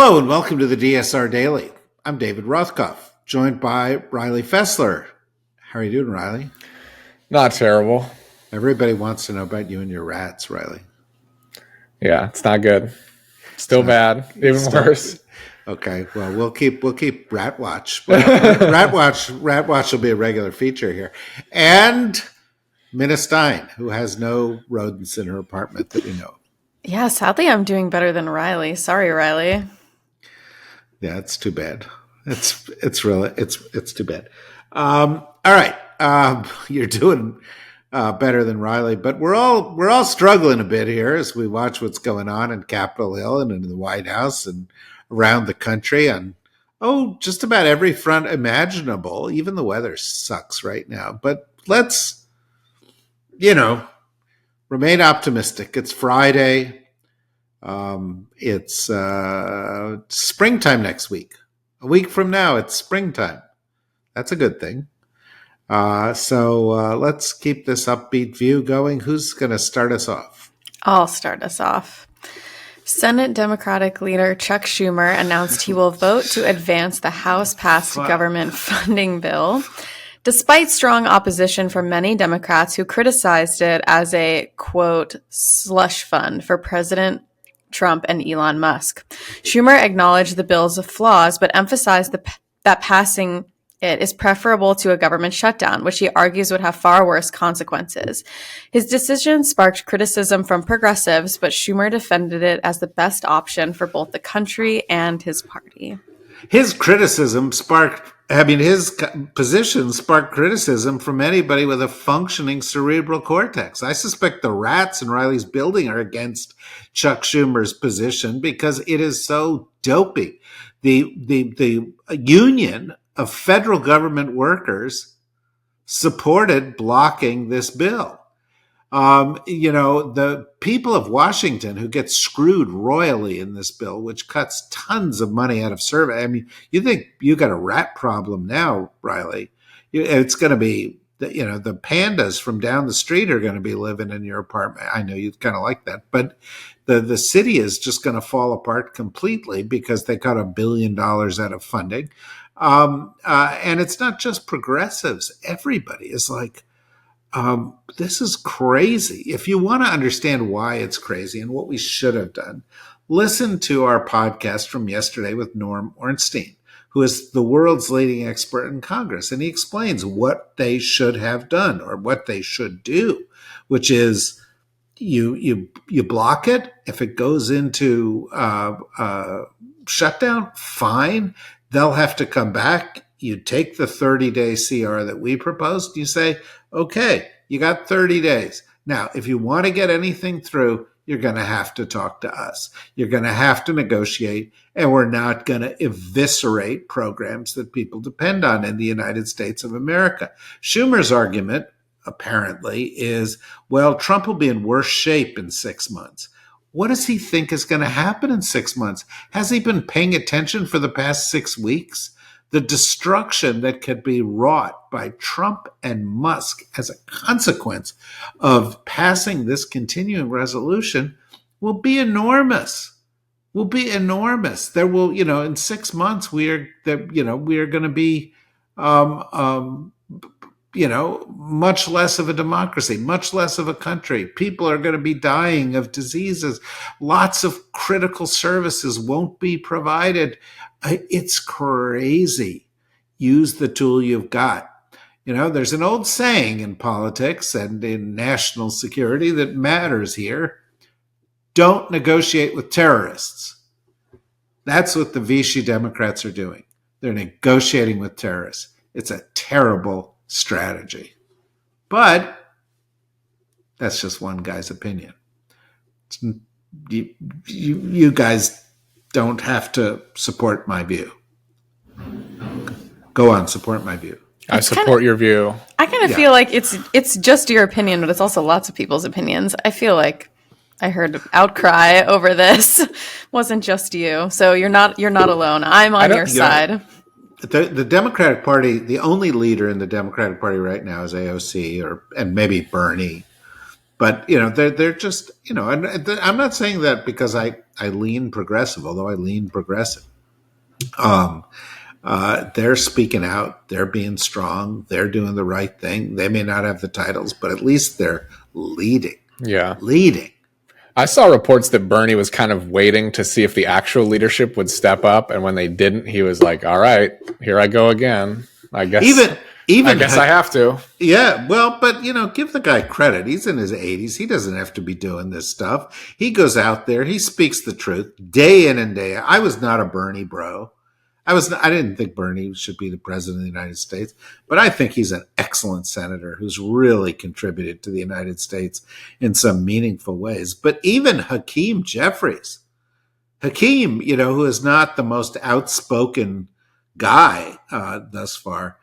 Hello and welcome to the DSR Daily. I'm David Rothkopf, joined by Riley Fessler. How are you doing, Riley? Not terrible. Everybody wants to know about you and your rats, Riley. Yeah, it's not good. Still bad. Even worse. Okay, well, we'll keep Rat Watch. Rat Watch will be a regular feature here. And Minna Stein, who has no rodents in her apartment that we know. Yeah, sadly, I'm doing better than Riley. Sorry, Riley. Yeah, it's too bad. It's too bad. All right, you're doing better than Riley, but we're all struggling a bit here as we watch what's going on in Capitol Hill and in the White House and around the country on just about every front imaginable. Even the weather sucks right now, but let's remain optimistic. It's Friday. It's springtime next week. A week from now, it's springtime. That's a good thing. So let's keep this upbeat view going. Who's going to start us off? I'll start us off. Senate Democratic leader Chuck Schumer announced he will vote to advance the House-passed government funding bill, despite strong opposition from many Democrats who criticized it as a, quote, slush fund for President Trump and Elon Musk. Schumer acknowledged the bill's flaws, but emphasized that passing it is preferable to a government shutdown, which he argues would have far worse consequences. His decision sparked criticism from progressives, but Schumer defended it as the best option for both the country and his party. His position sparked criticism from anybody with a functioning cerebral cortex. I suspect the rats in Riley's building are against Chuck Schumer's position because it is so dopey. The union of federal government workers supported blocking this bill. The people of Washington who get screwed royally in this bill, which cuts tons of money out of service. I mean, you think you got a rat problem now, Riley. It's going to be, the pandas from down the street are going to be living in your apartment. I know you kind of like that, but the city is just going to fall apart completely because they cut $1 billion out of funding. And it's not just progressives. Everybody is like, this is crazy. If you want to understand why it's crazy and what we should have done, listen to our podcast from yesterday with Norm Ornstein, who is the world's leading expert in Congress. And he explains what they should have done or what they should do, which is you block it. If it goes into shutdown, fine. They'll have to come back. You take the 30-day CR that we proposed. You say, okay, you got 30 days. Now, if you want to get anything through, you're going to have to talk to us. You're going to have to negotiate, and we're not going to eviscerate programs that people depend on in the United States of America. Schumer's argument, apparently, is, well, Trump will be in worse shape in 6 months. What does he think is going to happen in 6 months? Has he been paying attention for the past 6 weeks? The destruction that could be wrought by Trump and Musk as a consequence of passing this continuing resolution will be enormous. There will, in 6 months, we are going to be, much less of a democracy, much less of a country. People are going to be dying of diseases. Lots of critical services won't be provided. It's crazy. Use the tool you've got. There's an old saying in politics and in national security that matters here. Don't negotiate with terrorists. That's what the Vichy Democrats are doing. They're negotiating with terrorists. It's a terrible strategy. But that's just one guy's opinion. You guys don't have to support my view. Go on, support my view. I support your view. I kind of feel like it's just your opinion, but it's also lots of people's opinions. I feel like I heard outcry over this. Wasn't just you. So you're not alone. I'm on your side. The Democratic Party, the only leader in the Democratic Party right now is AOC and maybe Bernie. But, they're just, and I'm not saying that because I I lean progressive, although I lean progressive. They're speaking out. They're being strong. They're doing the right thing. They may not have the titles, but at least they're leading. Yeah. Leading. I saw reports that Bernie was kind of waiting to see if the actual leadership would step up, and when they didn't, he was like, "All right, here I go again. I guess I have to." Yeah, well, but give the guy credit. He's in his 80s. He doesn't have to be doing this stuff. He goes out there. He speaks the truth day in and day out. I was not a Bernie bro. I didn't think Bernie should be the president of the United States, but I think he's an excellent senator who's really contributed to the United States in some meaningful ways. But even Hakeem Jeffries, who is not the most outspoken guy thus far,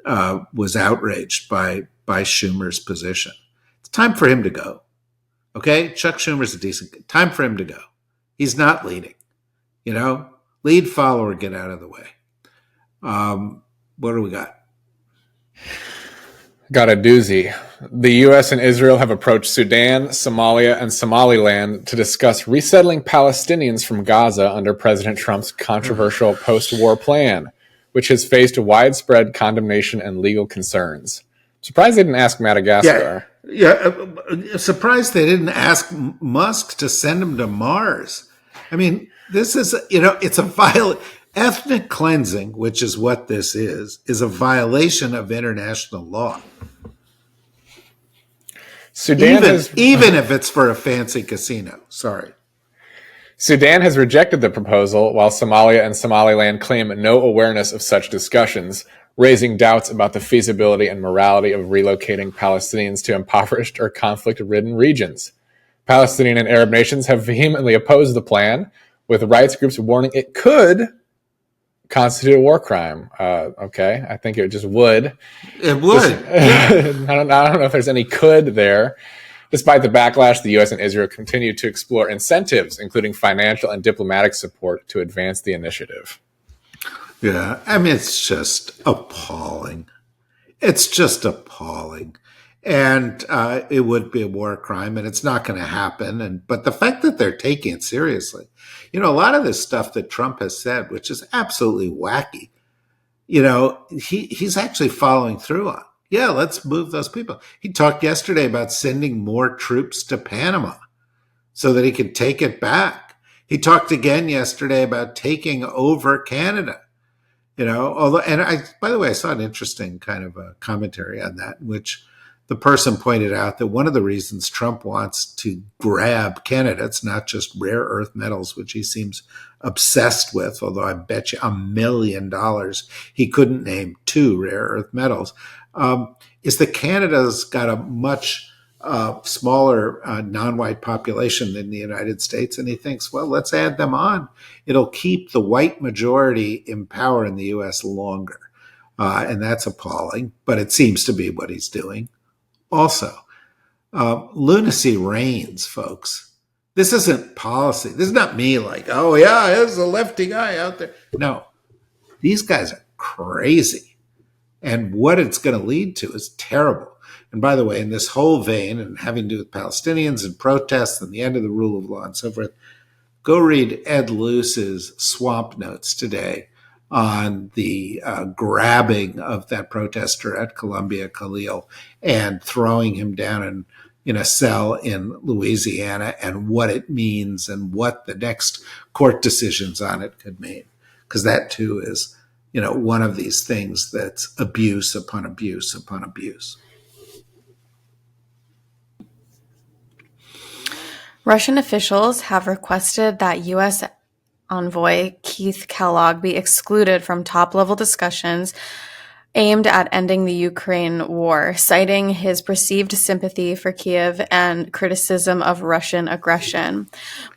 was outraged by Schumer's position. It's time for him to go. Okay, Chuck Schumer's a decent. Time for him to go. He's not leading. Lead follower, get out of the way. What do we got? Got a doozy. The U.S. and Israel have approached Sudan, Somalia, and Somaliland to discuss resettling Palestinians from Gaza under President Trump's controversial post-war plan, which has faced widespread condemnation and legal concerns. Surprised they didn't ask Madagascar. Yeah. Surprised they didn't ask Musk to send him to Mars. I mean, this is, it's a ethnic cleansing, which is what this is a violation of international law. Sudan even if it's for a fancy casino. Sorry. Sudan has rejected the proposal, while Somalia and Somaliland claim no awareness of such discussions, raising doubts about the feasibility and morality of relocating Palestinians to impoverished or conflict-ridden regions. Palestinian and Arab nations have vehemently opposed the plan, with rights groups warning it could constitute a war crime. Okay, I think it just would. It would. I don't know if there's any could there. Despite the backlash, the U.S. and Israel continue to explore incentives, including financial and diplomatic support, to advance the initiative. Yeah, I mean, it's just appalling. It's just appalling. And it would be a war crime, and it's not going to happen. But the fact that they're taking it seriously, a lot of this stuff that Trump has said, which is absolutely wacky, he's actually following through on. Yeah, let's move those people. He talked yesterday about sending more troops to Panama so that he could take it back. He talked again yesterday about taking over Canada. By the way, I saw an interesting kind of a commentary on that, in which the person pointed out that one of the reasons Trump wants to grab Canada, it's not just rare earth metals, which he seems obsessed with, although I bet you $1 million he couldn't name 2 rare earth metals, is that Canada's got a much smaller non-white population than the United States. And he thinks, well, let's add them on. It'll keep the white majority in power in the U.S. longer. And that's appalling, but it seems to be what he's doing. Also, lunacy reigns, folks. This isn't policy. This is not me like, oh, yeah, there's a lefty guy out there. No, these guys are crazy. And what it's going to lead to is terrible. And by the way, in this whole vein and having to do with Palestinians and protests and the end of the rule of law and so forth, go read Ed Luce's Swamp Notes today on the grabbing of that protester at Columbia, Khalil, and throwing him down in a cell in Louisiana, and what it means and what the next court decisions on it could mean. Because that, too, is one of these things that's abuse upon abuse upon abuse. Russian officials have requested that U.S. envoy Keith Kellogg be excluded from top-level discussions aimed at ending the Ukraine war, citing his perceived sympathy for Kiev and criticism of Russian aggression.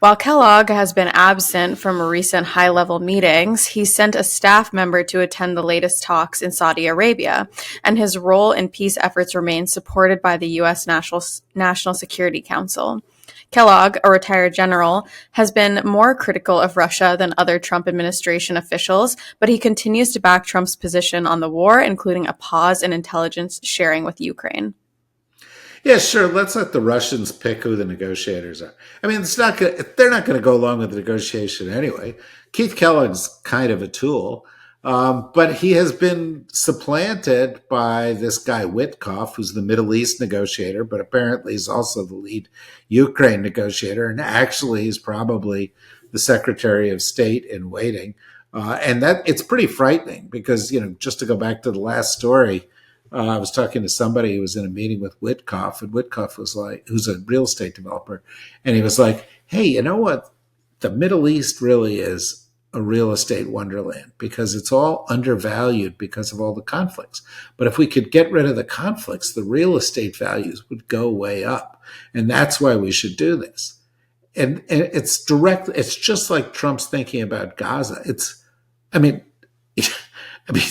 While Kellogg has been absent from recent high-level meetings, he sent a staff member to attend the latest talks in Saudi Arabia, and his role in peace efforts remains supported by the U.S. National Security Council. Kellogg, a retired general, has been more critical of Russia than other Trump administration officials, but he continues to back Trump's position on the war, including a pause in intelligence sharing with Ukraine. Yeah, sure. Let's let the Russians pick who the negotiators are. I mean, it's not gonna, they're not going to go along with the negotiation anyway. Keith Kellogg's kind of a tool, but he has been supplanted by this guy Witkoff, who's the Middle East negotiator, but apparently he's also the lead Ukraine negotiator, and actually he's probably the Secretary of State in waiting. And that it's pretty frightening because, just to go back to the last story, I was talking to somebody who was in a meeting with Witkoff, and Witkoff was like, who's a real estate developer, and he was like, "Hey, you know what? The Middle East really is a real estate wonderland because it's all undervalued because of all the conflicts. But if we could get rid of the conflicts, the real estate values would go way up, and that's why we should do this." And it's direct. It's just like Trump's thinking about Gaza. I mean,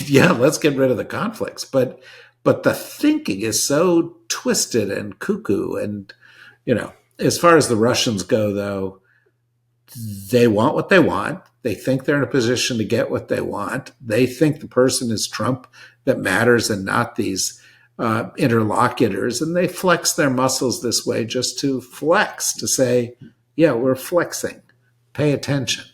yeah, let's get rid of the conflicts, but the thinking is so twisted and cuckoo. And, as far as the Russians go, though, they want what they want. They think they're in a position to get what they want. They think the person is Trump that matters and not these interlocutors. And they flex their muscles this way just to flex, to say, yeah, we're flexing. Pay attention.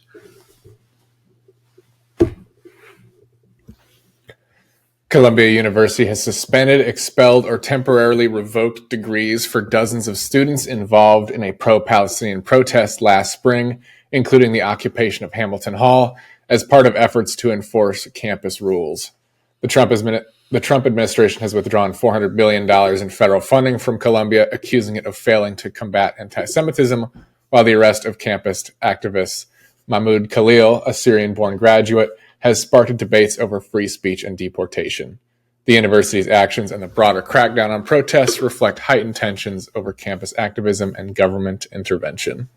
Columbia University has suspended, expelled, or temporarily revoked degrees for dozens of students involved in a pro-Palestinian protest last spring, including the occupation of Hamilton Hall, as part of efforts to enforce campus rules. The Trump administration has withdrawn $400 billion in federal funding from Columbia, accusing it of failing to combat anti-Semitism, while the arrest of campus activist Mahmoud Khalil, a Syrian-born graduate, has sparked debates over free speech and deportation. The university's actions and the broader crackdown on protests reflect heightened tensions over campus activism and government intervention.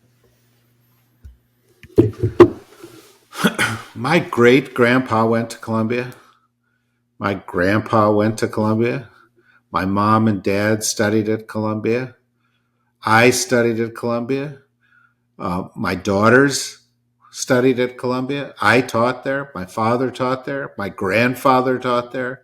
My great-grandpa went to Columbia. My grandpa went to Columbia. My mom and dad studied at Columbia. I studied at Columbia. My daughters studied at Columbia. I taught there. My father taught there. My grandfather taught there.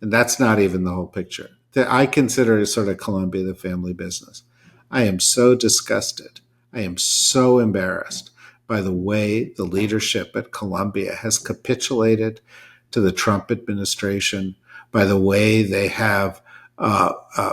And that's not even the whole picture. I consider sort of Columbia the family business. I am so disgusted. I am so embarrassed by the way the leadership at Columbia has capitulated to the Trump administration, by the way they have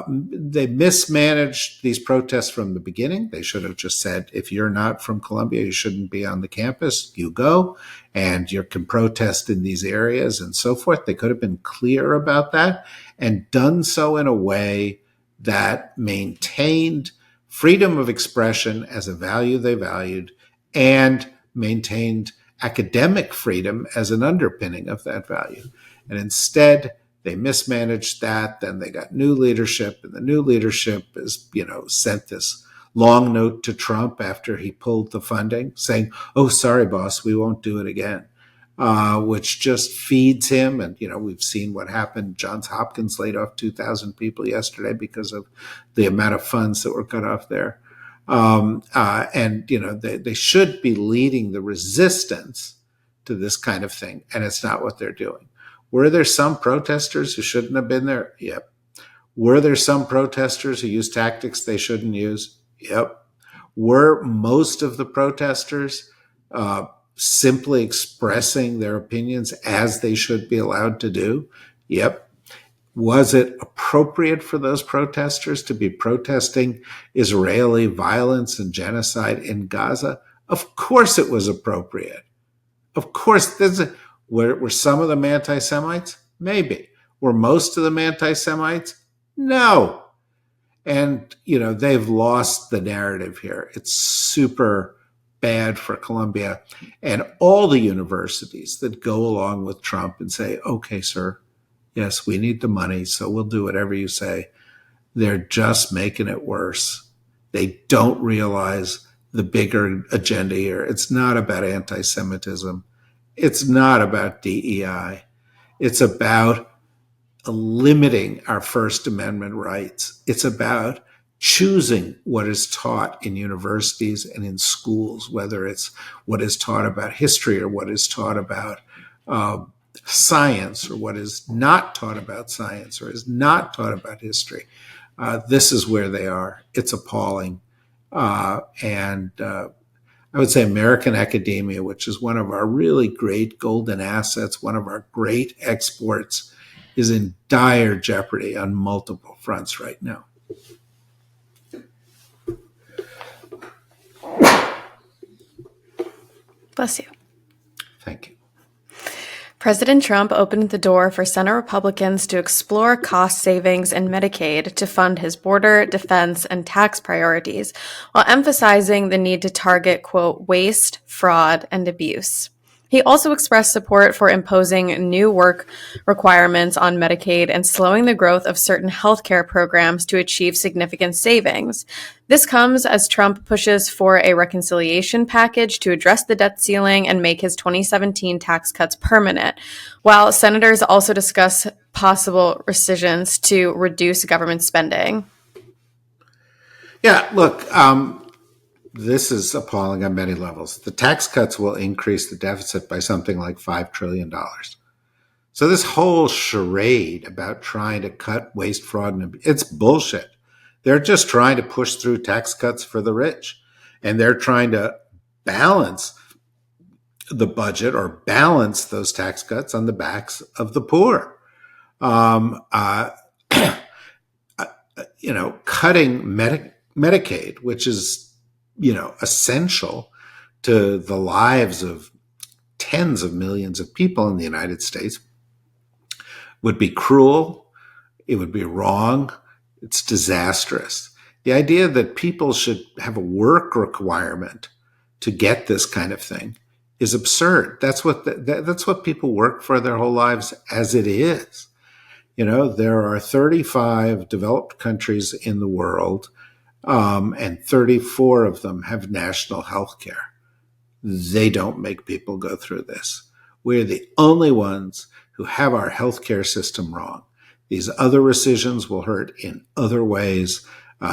they mismanaged these protests from the beginning. They should have just said, if you're not from Columbia, you shouldn't be on the campus. You go and you can protest in these areas and so forth. They could have been clear about that and done so in a way that maintained freedom of expression as a value they valued and maintained academic freedom as an underpinning of that value. And instead, they mismanaged that. Then they got new leadership, and the new leadership is, sent this long note to Trump after he pulled the funding saying, "Oh, sorry, boss, we won't do it again," which just feeds him. And, we've seen what happened. Johns Hopkins laid off 2,000 people yesterday because of the amount of funds that were cut off there. They should be leading the resistance to this kind of thing, and it's not what they're doing. Were there some protesters who shouldn't have been there? Yep. Were there some protesters who used tactics they shouldn't use? Yep. Were most of the protesters simply expressing their opinions as they should be allowed to do? Yep. Was it appropriate for those protesters to be protesting Israeli violence and genocide in Gaza? Of course it was appropriate. Of course, were some of them anti-Semites? Maybe. Were most of them anti-Semites? No. And, they've lost the narrative here. It's super bad for Columbia and all the universities that go along with Trump and say, "Okay, sir, yes, we need the money, so we'll do whatever you say." They're just making it worse. They don't realize the bigger agenda here. It's not about anti-Semitism. It's not about DEI. It's about limiting our First Amendment rights. It's about choosing what is taught in universities and in schools, whether it's what is taught about history or what is taught about science or what is not taught about science or is not taught about history. This is where they are. It's appalling. And I would say American academia, which is one of our really great golden assets, one of our great exports, is in dire jeopardy on multiple fronts right now. Bless you. Thank you. President Trump opened the door for Senate Republicans to explore cost savings in Medicaid to fund his border, defense, and tax priorities, while emphasizing the need to target, quote, waste, fraud, and abuse. He also expressed support for imposing new work requirements on Medicaid and slowing the growth of certain healthcare programs to achieve significant savings. This comes as Trump pushes for a reconciliation package to address the debt ceiling and make his 2017 tax cuts permanent, while senators also discuss possible rescissions to reduce government spending. Yeah, look, this is appalling on many levels. The tax cuts will increase the deficit by something like $5 trillion. So this whole charade about trying to cut waste, fraud, and it's bullshit. They're just trying to push through tax cuts for the rich. And they're trying to balance the budget or balance those tax cuts on the backs of the poor. Cutting Medicaid, which is essential to the lives of tens of millions of people in the United States, would be cruel. It would be wrong. It's disastrous. The idea that people should have a work requirement to get this kind of thing is absurd. That's what people work for their whole lives as it is. There are 35 developed countries in the world, and 34 of them have national health care. They don't make people go through this. We're the only ones who have our healthcare system wrong. These other rescissions will hurt in other ways.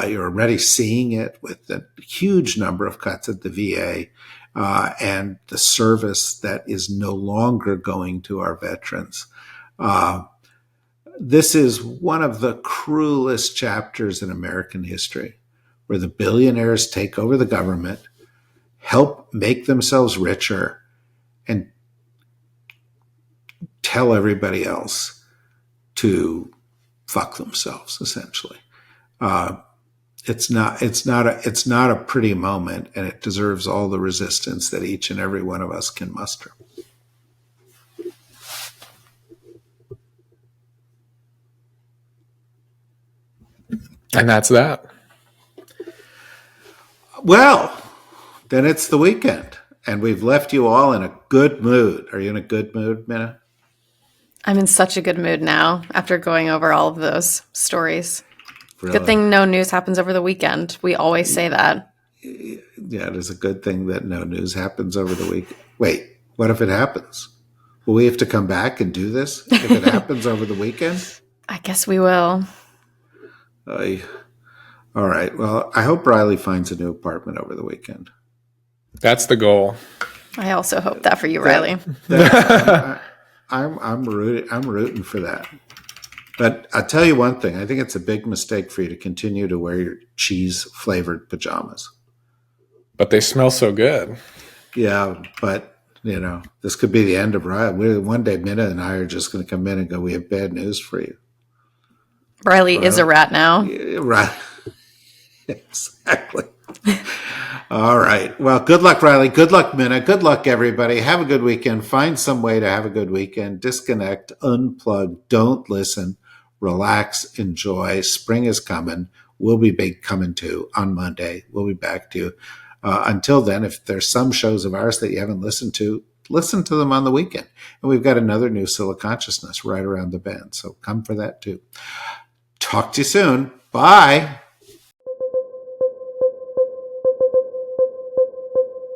You're already seeing it with the huge number of cuts at the VA and the service that is no longer going to our veterans. This is one of the cruelest chapters in American history, where the billionaires take over the government, help make themselves richer, and tell everybody else to fuck themselves, essentially. It's not a pretty moment, and it deserves all the resistance that each and every one of us can muster. And that's that. Well, then it's the weekend, and we've left you all in a good mood. Are you in a good mood, Minna? I'm in such a good mood now after going over all of those stories. Really? Good thing no news happens over the weekend. We always say that. Yeah, it is a good thing that no news happens over the week. Wait, what if it happens? Will we have to come back and do this if it happens over the weekend? I guess we will. All right. Well, I hope Riley finds a new apartment over the weekend. That's the goal. I also hope that for you, Riley. I'm rooting for that. But I'll tell you one thing. I think it's a big mistake for you to continue to wear your cheese-flavored pajamas. But they smell so good. Yeah, but, this could be the end of Riley. One day, Minna and I are just going to come in and go, we have bad news for you. Riley is a rat now. Yeah, right. Exactly. All right. Well, good luck, Riley. Good luck, Minna. Good luck, everybody. Have a good weekend. Find some way to have a good weekend. Disconnect, unplug, don't listen, relax, enjoy. Spring is coming. We'll be coming too on Monday. We'll be back to you. Until then, if there's some shows of ours that you haven't listened to, listen to them on the weekend. And we've got another new Scylla Consciousness right around the bend. So come for that too. Talk to you soon. Bye.